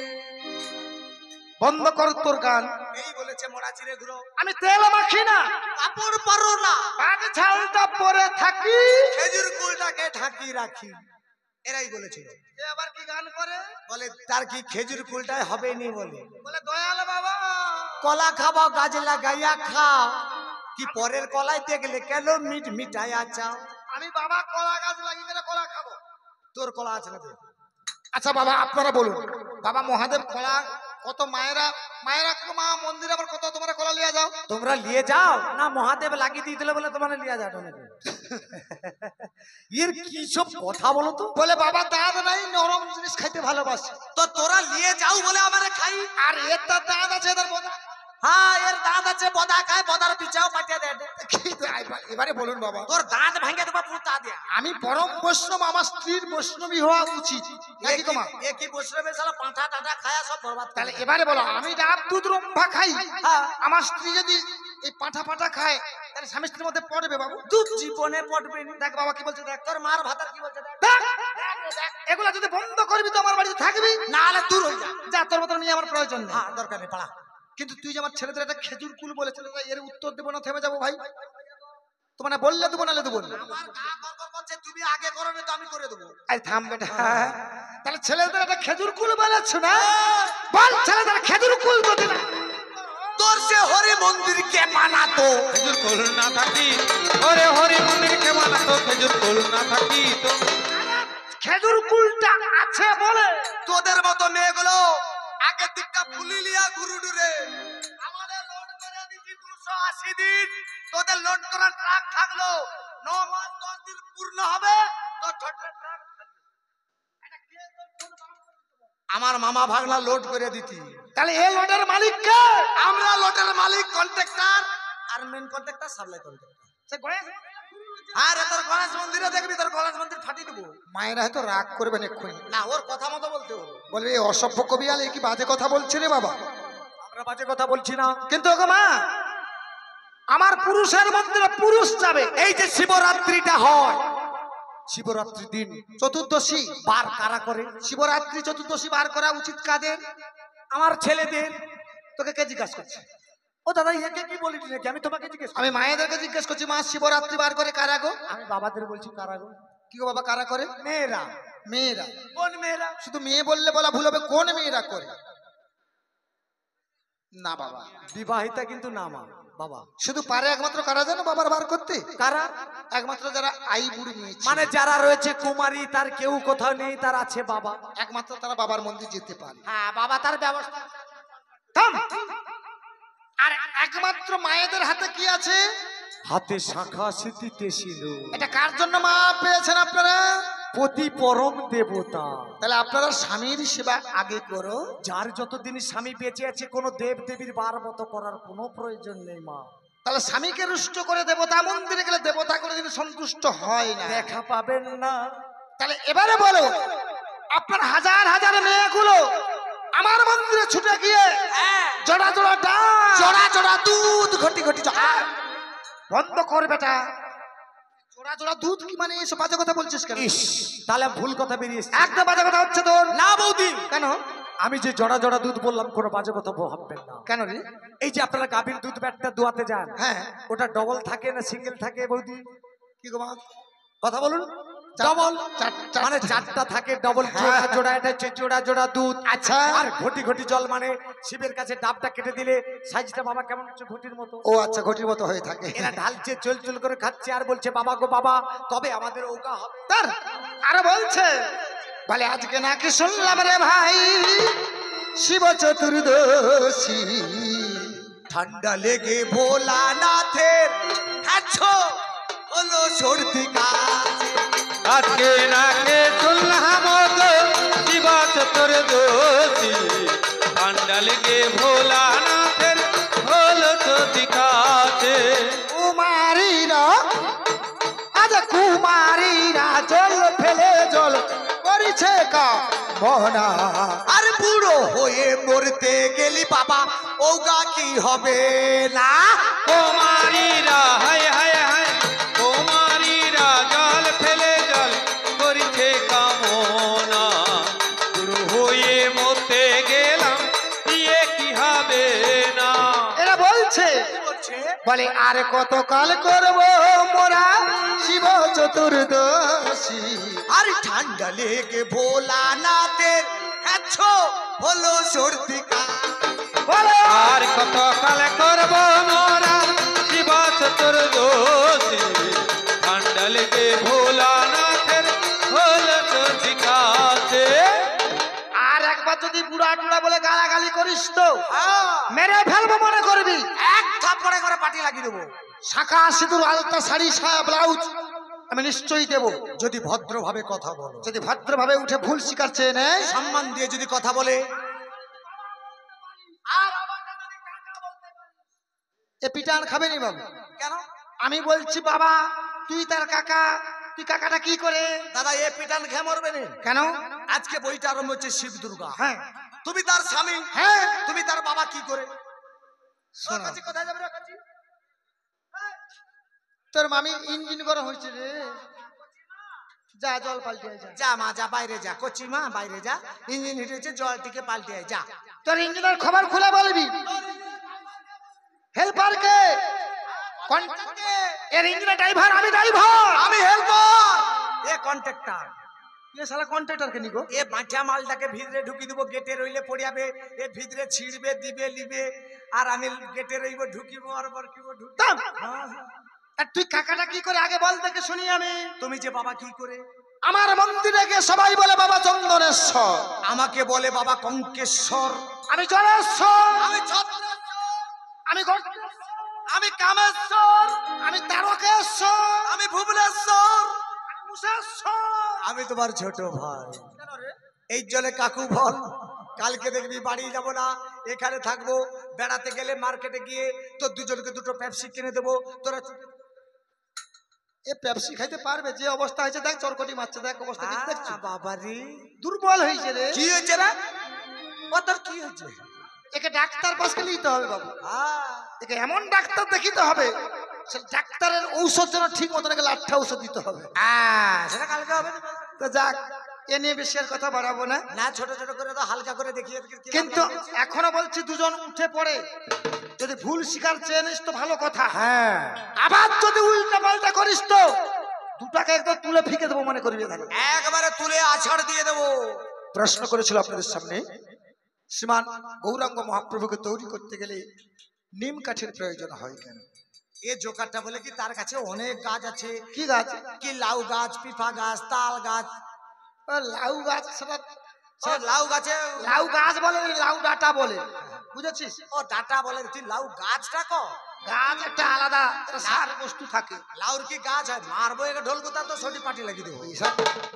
বন্ধ কর তোর গান। এই বলেছে মরাচিরে ঘুরো। আমি তেল মাখি না, কাপড় পারো না, পাক ঝালটা পরে থাকি। খেজুর কুলটাকে ঢাকি রাখি। এরাই বলেছিল। এ আবার কি গান করে? বলে তার কি খেজুর কুলটাই হবে নি বলে। বলে দয়াল বাবা, কলা খাবাও গাছ লাগাইয়া খাও, কি পরের কলাই দেখলে কেন মিট মিটাইয়া চাও? আমি বাবা কলা গাছ লাগিয়ে গেলে কলা খাবো। তোর কলা আছে না? আচ্ছা বাবা, আপনারা বলুন, বাবা মহাদেব কলা কত মায়েরা মায়েরা মা মন্দিরে আবার কত তোমরা কলা লিয়ে যাও? তোমরা নিয়ে যাও না, মহাদেব লাগিয়ে দিয়ে দিলে বলে তোমরা নিয়ে যাও নাকি? এর কি সব কথা বলো তো? বলে বাবা দাঁত নাই, নরম জিনিস খাইতে ভালোবাসে। তো তোরা নিয়ে যাও বলে আমারে খাই। আর এর তার দাঁত আছে, এদের বোধ হ্যাঁ, এর দাঁত আছে, বদা খায়, বদার পিছাও পাঠিয়ে দেয়। এবারে বলুন বাবা, তোর দাঁত ভেঙে দেবো পুতা দিয়া। আমি পরম বৈষ্ণব, আমার স্ত্রীর বৈষ্ণবী হওয়া উচিত নাকি গো মা? একই বৈষ্ণবের শালা পাঁঠা টাটা খায়া সব বরবাদ তাহলে করে। এবারে বলো, আমি ডাব দুধ রম্ভা খাই, হ্যাঁ। আমার স্ত্রী যদি এই পাঁঠা পাঁঠা খায়, তাহলে স্বামী স্ত্রীর মধ্যে পড়বে বাবু? দুধ জীবনে পটবে নি। দেখ বাবা কি বলছে, দেখ তোর মার ভাতার কি বলছে দেখ। দেখ, দেখ, এগুলা যদি বন্ধ করবি তো আমার বাড়িতে থাকবি না হলে দূর হয়ে যা। যা, তোর মতন মেয়ে আমার প্রয়োজন নেই। হ্যাঁ, দরকার নেই, পালা। কিন্তু তুই যে আমার ছেলেদের একটা খেজুর কুল বলেছিল, এর উত্তর দেবো না থেমে যাবো ভাই? তো মানে বললে দেবো নালে দেবো না? আমার গা গরগর করছে, তুমি আগে করো না তো আমি করে দেবো। আরে থাম বেটা, তাহলে ছেলেদের একটা খেজুর কুল বলেছ না? বল ছেলেদের খেজুর কুল তো দিনা। তোর সে হরি মন্দির কে বানাতো? খেজুর কুল না থাকি, ওরে হরি মন্দির কে বানাতো? খেজুর কুল না থাকি তো খেজুর কুলটা আছে বলে তো দিকটা ফুলিলিয়া গুরুডুরে আমাদের লোড করে দিছি 280 দিন তোদের লোড করা ট্রাক থাকলো 9 মাস 10 দিন পূর্ণ হবে তো ছোট্ট ট্রাক আমার মামা ভাগনা লোড করে দিতি। তাহলে এই লটের মালিক কে? আমরা লোডের মালিক কন্ট্রাক্টর আর মেন কন্ট্রাক্টর সাপ্লাই কন্ট্রাক্টর। সে গণেশ আরে তোর গণেশ মন্দিরে দেখবি তোর গণেশ মন্দির ফাটিয়ে দেবো। মায়েরা হয়তো রাগ করবেন এক্ষুনি, না ওর কথা মতো বলতে হবে। বলবে এই অসভ্য কবিয়াল এ কি বাজে কথা বলছে রে বাবা। আমরা বাজে কথা বলছি না, কিন্তু ওগো মা, আমার পুরুষের মন্দিরে পুরুষ যাবে। এই যে শিবরাত্রিটা হয় শিবরাত্রির দিন চতুর্দশী বার কারা করে? শিবরাত্রি চতুর্দশী বার করা উচিত কাদের? আমার ছেলেদের। তোকে কে জিজ্ঞাসা করছে? ও দাদা একে কি বলিস নাকি? আমি তোমাকে জিজ্ঞেস আমি মায়েদেরকে জিজ্ঞেস করছি, মা শিবরাত্রি বার করে কারা গো? আমি বাবাদের বলছি কারা গো? কি গো বাবা, কারা করে? মেয়েরা। মেয়েরা। কোন মেয়েরা? শুধু মেয়ে বললে বলা ভুল হবে, কোন মেয়েরা করে? না বাবা, বিবাহিতা কিন্তু না মা বাবা। শুধু পারে একমাত্র কারা জানো বাবার বার করতে? কারা? একমাত্র যারা আই বুড়ি নিয়েছে, মানে যারা রয়েছে কুমারী, তার কেউ কোথাও নেই, তার আছে বাবা, একমাত্র তারা বাবার মন্দির যেতে পারে। হ্যাঁ বাবা তার ব্যবস্থা। থাম। আর একমাত্র মায়েদের হাতে কি আছে? হাতে শাখা স্মৃতিতে ছিল। এটা কার জন্য মা পেয়েছেন আপনারা? পতি পরম দেবতা। তাহলে আপনারা স্বামীর সেবা আগে করো। যার যতদিন স্বামী বেঁচে আছে কোনো দেব দেবীর বার মতো করার কোনো প্রয়োজন নেই মা। তাহলে স্বামীকে রুষ্ট করে দেবতা মন্দিরে গেলে দেবতা কোনোদিন সন্তুষ্ট হয় না, দেখা পাবেন না। তাহলে এবারে বলো, আপনার হাজার হাজার মেয়েগুলো আমার মন্দিরে ছুটে গিয়ে জোড়া জোড়া ডাল, জোড়া জোড়া দুধ ঘটি ঘটি বন্ধ কর বেটা। জোড়া জোড়া দুধ কি মানে? এসব বাজে কথা বলছিস কেন? ইস, তাহলে ভুল কথা বেরিয়েছে। একদম বাজে কথা হচ্ছে তোর। না বৌদি, কেন? আমি যে জোড়া জোড়া দুধ বললাম কোনো বাজে কথা ভাববেন না। কেন রে? এই যে আপনারা গাভীর দুধ ব্যাটটা দোয়াতে যান, হ্যাঁ, ওটা ডবল থাকে না সিঙ্গেল থাকে বৌদি? কি গো মা, কথা বলুন। চার- ডবল চার- মানে চারটা থাকে ডবল। হ্যাঁ। জোড়া জোড়া, এটা হচ্ছে জোড়া জোড়া দুধ। আচ্ছা। আর ঘটি ঘটি জল মানে শিবের কাছে ডাবটা কেটে দিলে সাইজটা বাবা কেমন হচ্ছে ঘটির মতো। ও আচ্ছা, ঘটির মতো হয়ে থাকে। এরা ঢালছে, চল চল করে খাচ্ছে আর বলছে বাবা গো বাবা, তবে আমাদের ওগা হবে। তার আরো বলছে, বলে আজকে নাকি শুনলাম রে ভাই শিব চতুর্দশী, ঠান্ডা লেগে ভোলানাথের হ্যাছো হলো সর্দি কাজ। আজকে নাকে শুনলাম গো শিব চতুর্দশী, ঠান্ডা লেগে ভোলানাথের হলো সর্দি কাছে। কুমারীরা আজ কুমারীরা জল ফেলে জল করিছে কামনা। আর বুড়ো হয়ে মরতে গেলি বাবা ওগা কি হবে না? কুমারীরা হায় হায় হায়, কুমারীরা জল ফেলে জল করিছে কামনা। গুরু হয়ে মরতে গেলাম দিয়ে কি হবে না। এরা বলছে, বলছে বলে আর কত কাল করব মোরা শিব চতুর্দশী। আর ঠান্ডা লেগে ভোলানাথের হ্যাছো হলো সর্দি কাজ। বলে আর কত কাল করব মোরা শিব চতুর্দশী, ঠান্ডা লেগে ভোলানাথের হলো সর্দি কাছে। আর একবার যদি বুড়া টুড়া বলে গালাগালি করিস তো হ্যাঁ, মেরে ফেলবো মনে করবি। এক থাপ্পড়ে করে পাটি লাগিয়ে দেবো। শাখা সিঁদুর আলতা শাড়ি সায়া ব্লাউজ আমি নিশ্চয়ই দেবো, যদি ভদ্রভাবে কথা বলো, যদি ভদ্রভাবে উঠে ভুল স্বীকার চেয়ে নেয়। সম্মান দিয়ে যদি কথা বলে। এ পিটান খাবে নি বাবু। কেন? আমি বলছি বাবা তুই তার কাকা, তুই কাকাটা কি করে? দাদা এ পিটান খেয়ে মরবে না। কেন? আজকে বইটা আরম্ভ হচ্ছে শিব দুর্গা। হ্যাঁ তুমি তার স্বামী, হ্যাঁ, তুমি তার বাবা কি করে? শোনো, কাছে কোথায় যাবে রে কাছে? তোর মামি ইঞ্জিন গরম হয়েছে রে, যা জল পাল্টে আয় যা। যা মা যা, বাইরে যা, কচি মা বাইরে যা, ইঞ্জিন হিট হয়েছে, জলটিকে পাল্টে আয় যা। তোর ইঞ্জিনের খবর খুলে বলবি। হেল্পার কে? এর ইঞ্জিনের ড্রাইভার, আমি ড্রাইভার। আমি হেল্পার, এ কন্ট্রাক্টর। এ শালা কন্ট্রাক্টরকে নিগো। এ বাঁচা মালটাকে ভিতরে ঢুকিয়ে দেবো, গেটে রইলে পড়িয়াবে, এ ভিতরে ছিড়বে দিবে লিবে, আর আমি গেটে রইব ঢুকিব আর বরকিব ঢুক। দাম। আর তুই কাকাটা কি করে আগে বল দেখে শুনি আমি। তুমি যে বাবা কি করে? আমার মন্দিরে গিয়ে সবাই বলে বাবা চন্দনেশ্বর, আমাকে বলে বাবা কঙ্কেশ্বর। আমি জলেশ্বর, আমি ছত্রেশ্বর, আমি গর্তেশ্বর, আমি কামেশ্বর, আমি তারকেশ্বর, আমি ভুবনেশ্বর, আমি মুষেশ্বর। আমি তোমার ছোট ভাই। এই জন্য কাকু বল, কালকে দেখবি বাড়ি যাব না, এখানে থাকবো। বেড়াতে গেলে মার্কেটে গিয়ে তোর দুজনকে দুটো পেপসি কিনে দেবো। তোরা এ পেপসি খাইতে পারবে? যে অবস্থা হয়েছে দেখ, চরকটি মারছে, দেখ অবস্থা কি দেখছো? বাবা রে, দুর্বল হয়েছে রে। কি হয়েছে রে? ও তোর কি হয়েছে? একে ডাক্তার পাশে নিতে হবে বাবু। হ্যাঁ, একে এমন ডাক্তার দেখিতে হবে, সে ডাক্তারের ঔষধ যেন ঠিক মতন একে লাঠা ঔষধ দিতে হবে। সেটা কালকে হবে না। তো যাক, এ নিয়ে বেশি আর কথা বাড়াবো না। না, ছোট ছোট করে তো হালকা করে দেখিয়ে কিন্তু এখনো বলছি দুজন উঠে পড়ে, যদি ভুল শিকার চেয়ে নিস তো ভালো কথা। হ্যাঁ, আবার যদি উল্টা পাল্টা করিস তো দুটাকে একদম তুলে ফিকে দেবো মনে করবি। তাহলে একবারে তুলে আছাড় দিয়ে দেবো। প্রশ্ন করেছিল আপনাদের সামনে, শ্রীমান গৌরাঙ্গ মহাপ্রভুকে তৈরি করতে গেলে নিম কাঠের প্রয়োজন হয় কেন? এ জোকারটা বলে কি তার কাছে অনেক গাছ আছে। কি গাছ? কি লাউ গাছ, পিপা গাছ, তাল গাছ। ও লাউ গাছ, সেটা ও লাউ গাছে লাউ গাছ বলে, লাউ ডাটা বলে, বুঝেছিস? ও ডাটা বলে, তুই লাউ গাছটা কো। গাছ একটা আলাদা সার বস্তু থাকে। লাউর কি গাছ হয়? মারবো একে ঢোল কোথা তো সটি পাটি লাগিয়ে দেবো। এইসব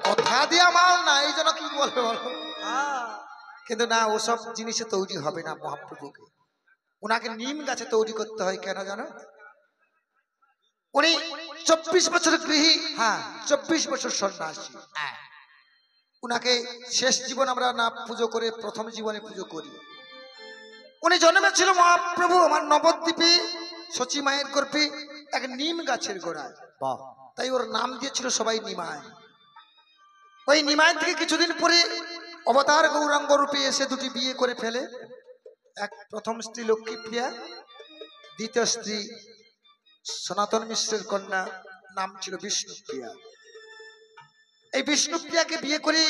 কথা দিয়া মাল না, এই জন্য কি বলবে বলো। হ্যাঁ, কিন্তু না, ওসব জিনিসে তৈরি হবে না মহাপ্রভুকে। ওনাকে নিম গাছে তৈরি করতে হয় কেন জানো? উনি 24 বছর গৃহী, হ্যাঁ, 24 বছর সন্ন্যাসী। হ্যাঁ। উনাকে শেষ জীবন আমরা না পুজো করে প্রথম জীবনে পুজো করি। উনি জন্মেছিল মহাপ্রভু আমার নবদ্বীপে সচি মায়ের গর্ভে এক নিম গাছের গোড়ায়। বাহ, তাই ওর নাম দিয়েছিল সবাই নিমায়। ওই নিমায় থেকে কিছুদিন পরে অবতার গৌরাঙ্গ রূপে এসে দুটি বিয়ে করে ফেলে। এক প্রথম স্ত্রী লক্ষ্মীপ্রিয়া, দ্বিতীয় স্ত্রী সনাতন মিশ্রের কন্যা, নাম ছিল বিষ্ণুপ্রিয়া। এই বিষ্ণুপ্রিয়াকে বিয়ে করে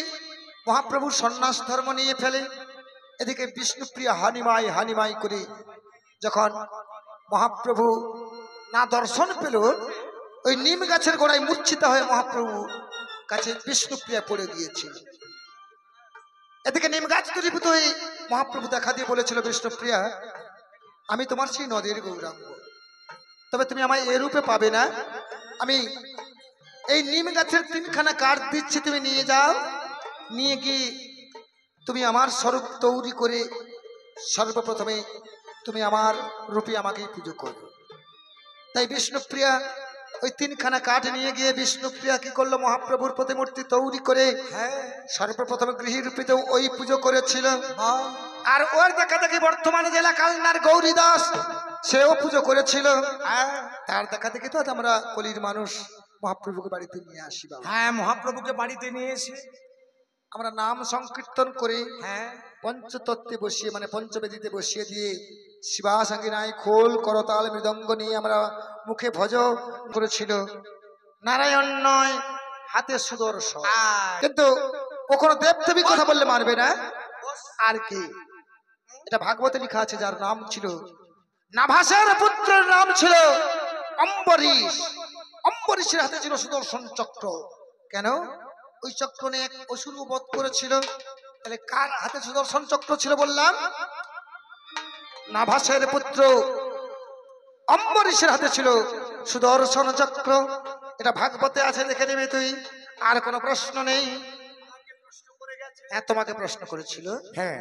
মহাপ্রভু সন্ন্যাস ধর্ম নিয়ে ফেলে। এদিকে বিষ্ণুপ্রিয়া হানিমাই হানিমাই করে যখন মহাপ্রভু না দর্শন পেল, ওই নিম গাছের গোড়ায় মূর্ছিত হয়ে মহাপ্রভু কাছে বিষ্ণুপ্রিয়া পড়ে গিয়েছিল। এদিকে নিম গাছ দূরীভূত হয়ে মহাপ্রভু দেখা দিয়ে বলেছিল, বিষ্ণুপ্রিয়া, আমি তোমার সেই নদীর গৌরাঙ্গ, তবে তুমি আমায় এ রূপে পাবে না। আমি এই নিম গাছের 3খানা কাঠ দিচ্ছি, তুমি নিয়ে যাও। নিয়ে গিয়ে তুমি আমার স্বরূপ তৈরি করে সর্বপ্রথমে তুমি আমার রূপে আমাকেই পুজো করো। তাই বিষ্ণুপ্রিয়া ওই 3খানা কাঠ নিয়ে গিয়ে বিষ্ণুপ্রিয়া কি করলো, মহাপ্রভুর প্রতিমূর্তি তৈরি করে সর্বপ্রথম গৃহী রূপেতেও ওই পুজো করেছিল। আর ওর দেখা দেখি বর্তমানে জেলা কালনার গৌরী দাস, সেও পুজো করেছিল। তার দেখা দেখি তো আমরা কলির মানুষ মহাপ্রভুকে বাড়িতে নিয়ে আসি। হ্যাঁ, মহাপ্রভুকে বাড়িতে নিয়ে এসে আমরা নাম সংকীর্তন করে হ্যাঁ পঞ্চতত্ত্বে বসিয়ে, মানে পঞ্চবেদিতে বসিয়ে দিয়ে শিবাসাঙ্গিনায় খোল করতাল মৃদঙ্গ নিয়ে আমরা মুখে ভজ করেছিল। নারায়ণ নয়, হাতে সুদর্শন। কিন্তু কখনো দেবদেবী কথা বললে মানবে না। আর কি, এটা ভাগবতে লেখা আছে, যার নাম ছিল নাভাসের পুত্রের নাম ছিল অম্বরীশ। অম্বরীশের হাতে ছিল সুদর্শন চক্র। কেন? ওই চক্র নিয়ে এক অসুর বধ করেছিল। তাহলে কার হাতে সুদর্শন চক্র ছিল বললাম? নাভাসের পুত্র অম্বরীশের হাতে ছিল সুদর্শন চক্র। এটা ভাগবতে আছে, দেখে নেবে তুই। আর কোনো প্রশ্ন নেই? হ্যাঁ, তোমাকে প্রশ্ন করেছিল। হ্যাঁ,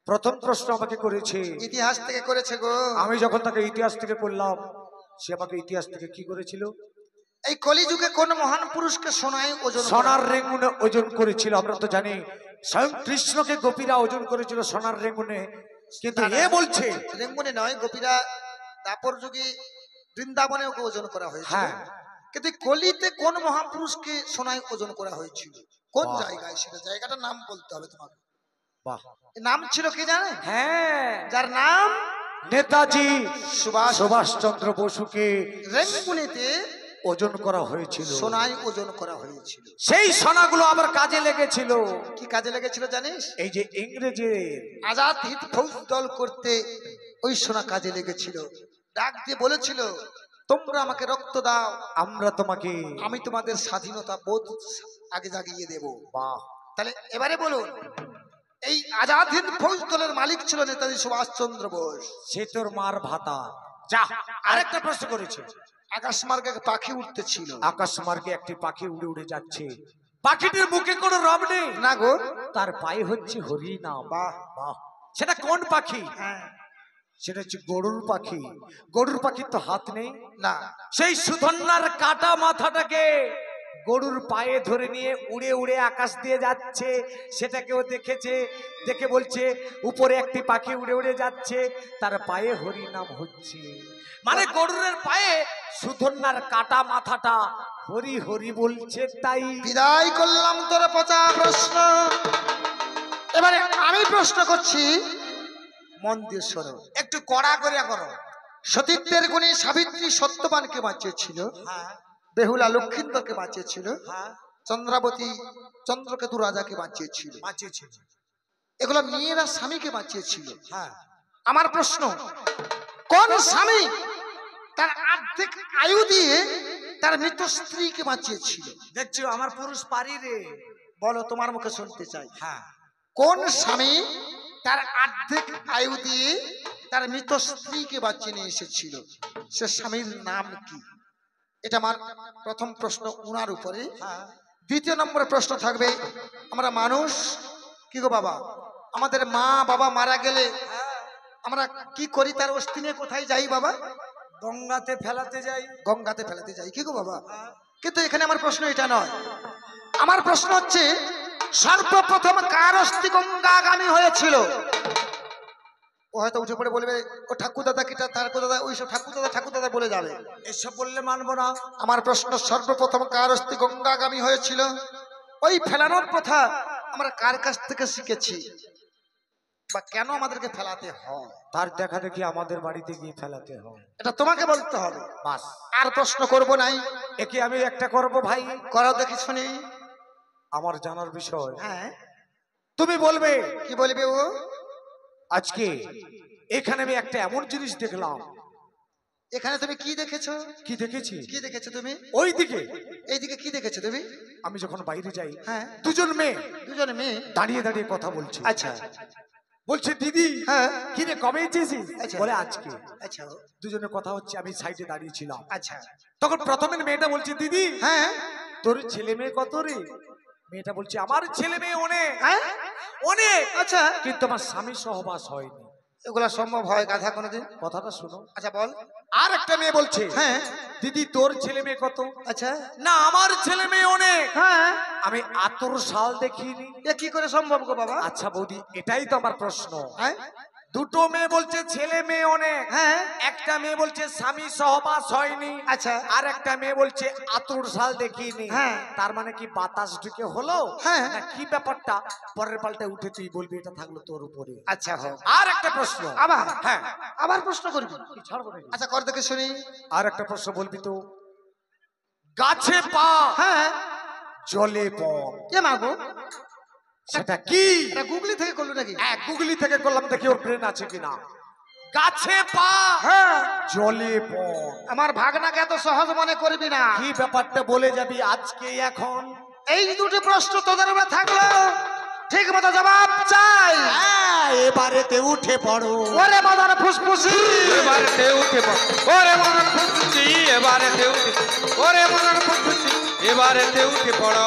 প্রথম প্রশ্ন আমাকে করেছে। ইতিহাস থেকে করেছে গো। আমি যখন তাকে ইতিহাস থেকে করলাম, সে আমাকে ইতিহাস থেকে কি করেছিল? এই কলিযুগে কোন মহান পুরুষকে সোনায় ওজন করা সোনার হয়? রেঙ্গুনে ওজন করেছিল। আমরা তো জানি স্বয়ং কৃষ্ণকে গোপীরা ওজন করেছিল সোনার রেঙ্গুনে। কিন্তু এ বলছে রেঙ্গুনে নয়, গোপীরা দাপর যুগে বৃন্দাবনে ওকে ওজন করা হয়েছিল। হ্যাঁ। কিন্তু এই কলিতে কোন মহাপুরুষকে সোনায় ওজন করা হয়েছিল? কোন বাহ। জায়গায়? সেটা জায়গাটার নাম বলতে হবে তোমাকে। বাহ, এর নাম ছিল কি জানে? হ্যাঁ, যার নাম নেতাজি সুভাষ। সুভাষচন্দ্র বসুকে রেঙ্গুনিতে ওজন করা হয়েছিল। সোনায় ওজন করা হয়েছিল। সেই সোনাগুলো আবার কাজে লেগেছিল। কি কাজে লেগেছিল জানিস? এই যে ইংরেজের আজাদ হিন্দ ফৌজ দল করতে ওই সোনা কাজে লেগেছিল। ডাক দিয়ে বলেছিল, তোমরা আমাকে রক্ত দাও, আমরা তোমাকে আমি তোমাদের স্বাধীনতা বোধ আগে জাগিয়ে দেব। বাহ, তাহলে এবারে বলুন, এই আজাদ হিন্দ ফৌজ দলের মালিক ছিল নেতাজি সুভাষচন্দ্র বোস। সে তোর মার ভাতা। যা, আরেকটা প্রশ্ন করেছে। আকাশ মার্গে পাখি উঠতেছিল। আকাশ মার্গে একটি পাখি উড়ে উড়ে যাচ্ছে, পাখিটির মুখে কোনো রব নেই, না গো, তার পায়ে হচ্ছে হরিনাম। বাহ বাহ, সেটা কোন পাখি? হ্যাঁ, সেটা হচ্ছে গরুর পাখি। গরুর পাখির তো হাত নেই। না, সেই সুধন্যার কাটা মাথাটাকে গরুর পায়ে ধরে নিয়ে উড়ে উড়ে আকাশ দিয়ে যাচ্ছে, সেটাকেও দেখেছে, দেখে বলছে উপরে একটি পাখি উড়ে উড়ে যাচ্ছে, তার পায়ে হরিনাম হচ্ছে। মানে গরুরের পায়ে সুধন্যার কাটা মাথাটা হরি হরি বলছে। তাই বিদায় করলাম তোর পচা প্রশ্ন। এবারে আমি প্রশ্ন করছি, মন দিয়ে শোনো। একটু কড়া করে করো। সতীত্বের গুণী সাবিত্রী সত্যবানকে বাঁচিয়েছিল, হ্যাঁ বেহুলা লক্ষিন্দরকে বাঁচিয়েছিল, হ্যাঁ, চন্দ্রাবতী চন্দ্রকেতু রাজাকে বাঁচিয়েছিল। বাঁচিয়েছে। এগুলো মেয়েরা স্বামীকে বাঁচিয়েছিল। হ্যাঁ, আমার প্রশ্ন, কোন স্বামী তার অর্ধেক আয়ু দিয়ে তার মৃত স্ত্রীকে বাঁচিয়েছিল? দেখছো আমার পুরুষ পারি রে। বলো, তোমার মুখে শুনতে চাই। হ্যাঁ, কোন স্বামী তার অর্ধেক আয়ু দিয়ে তার মৃত স্ত্রীকে বাঁচিয়ে নিয়ে এসেছিল? সে স্বামীর নাম কি? এটা আমার প্রথম প্রশ্ন উনার উপরে। হ্যাঁ, দ্বিতীয় নম্বর প্রশ্ন থাকবে, আমরা মানুষ কি গো বাবা, আমাদের মা বাবা মারা গেলে আমরা কি করি? তার অস্থি নিয়ে কোথায় যাই বাবা? গঙ্গাতে ফেলাতে যাই। গঙ্গাতে ফেলাতে যাই, কি গো বাবা? কিন্তু এখানে আমার প্রশ্ন এটা নয়। আমার প্রশ্ন হচ্ছে, সর্বপ্রথম কার অস্থি গঙ্গাগামী হয়েছিল? ও হয়তো উঠে পড়ে বলবে, ও ঠাকুর দাদা কিটা ঠাকুর দাদা, ওইসব ঠাকুর দাদা বলে যাবে। এসব বললে মানবো না। আমার প্রশ্ন, সর্বপ্রথম কার অস্থি গঙ্গাগামী হয়েছিল? ওই ফেলানোর প্রথা আমরা কার কাছ থেকে শিখেছি, বা কেন আমাদেরকে ফেলাতে হয়? তার দেখা দেখি আমাদের বাড়িতে গিয়ে ফেলাতে হয়। এটা তোমাকে বলতে হবে। বাস, আর প্রশ্ন করব নাই। একে আমি একটা করব ভাই, করো দেখি শুনি। আমার জানার বিষয়। হ্যাঁ, তুমি বলবে কি বলবে ও? আজকে এখানে আমি একটা এমন জিনিস দেখলাম। এখানে তুমি কি দেখেছো? কি দেখেছি? কি দেখেছো তুমি? ওই দিকে এইদিকে কি দেখেছো তুমি? আমি যখন বাইরে যাই, হ্যাঁ, দুজন মেয়ে দুজন মেয়ে। দাঁড়িয়ে দাঁড়িয়ে কথা বলছে। আচ্ছা, বলছে দিদি, হ্যাঁ, কি রে কবে এসেছিস? আচ্ছা। বলে আজকে। আচ্ছা, দুজনের কথা হচ্ছে, আমি সাইডে দাঁড়িয়ে ছিলাম। আচ্ছা, তখন প্রথমের মেয়েটা বলছে, দিদি হ্যাঁ, তোর ছেলে মেয়ে কত রে? মেয়েটা বলছে, আমার ছেলে মেয়ে অনেক হ্যাঁ, অনেক, আচ্ছা। কিন্তু আমার স্বামী সহবাস হয়নি। এগুলা সম্ভব হয় গাধা কোনোদিন? কথাটা শোনো। আচ্ছা বল। আর একটা মেয়ে বলছে, হ্যাঁ, দিদি তোর ছেলে মেয়ে কত? আচ্ছা, না আমার ছেলে মেয়ে অনেক, হ্যাঁ, আমি আতর সাল দেখিনি। এ কি করে সম্ভব গো বাবা? আচ্ছা বৌদি, এটাই তো আমার প্রশ্ন। হ্যাঁ, দুটো মেয়ে বলছে ছেলে মেয়ে অনেক, হ্যাঁ, একটা মেয়ে বলছে স্বামী সহবাস হয়নি, আচ্ছা, আর একটা মেয়ে বলছে আতর সাল দেখিনি। হ্যাঁ। তার মানে কি বাতাস ঢুকে হলো? হ্যাঁ। না কি ব্যাপারটা? পরের পাল্টায় উঠে তুই বলবি, এটা থাকলো তোর উপরে। আচ্ছা হোক। আর একটা প্রশ্ন। আবার? হ্যাঁ, আবার প্রশ্ন করবি? ছাড়বো নাকি? আচ্ছা কর দেখে শুনি। আর একটা প্রশ্ন বলবি তো। গাছে পা, হ্যাঁ, জলে পম, কে মা গো? সেটা কি? এটা গুগলি থেকে করলো নাকি? গুগলি থেকে করলাম, দেখি ওর ব্রেন আছে কিনা। গাছে পা, হ্যাঁ, জলে পম, আমার ভাগনাকে এত সহজ মনে করবি না। কি ব্যাপারটা বলে যাবি আজকে এখন। এই দুটো প্রশ্ন তোদের উপরে থাকলো, ঠিক মতো জবাব চাই। এবারেতে উঠে পড়ো। ওরে মদন ফুসফুসি, এবারেতে উঠে পড়, ওরে মনন ফুসফুসি, এবারেতে উঠে, ওরে মনন ফুসফুসি, এবারেতে উঠে পড়।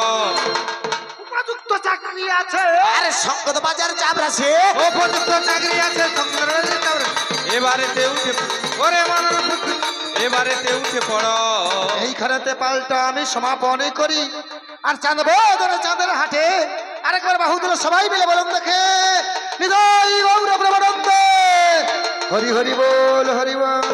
উপযুক্ত চাকরি আছে। আরে সঙ্গত বাজার চাবড়াছে। উপযুক্ত চাকরি আছে সংগ্রামের চাবড়া। এবারেতে উঠে পড়, ওরে মনন ফুসফুসি, এবারেতে উঠে পড়। এইখানেতে পাল্টা আমি সমাপন করি। আর চাঁদবো ধরে চাঁদের হাটে আরেকবার বাহু তুলে সবাই মিলে বলুন দেখে, নিতাই গৌর প্রবনন্দে হরি হরি বল, হরি বল।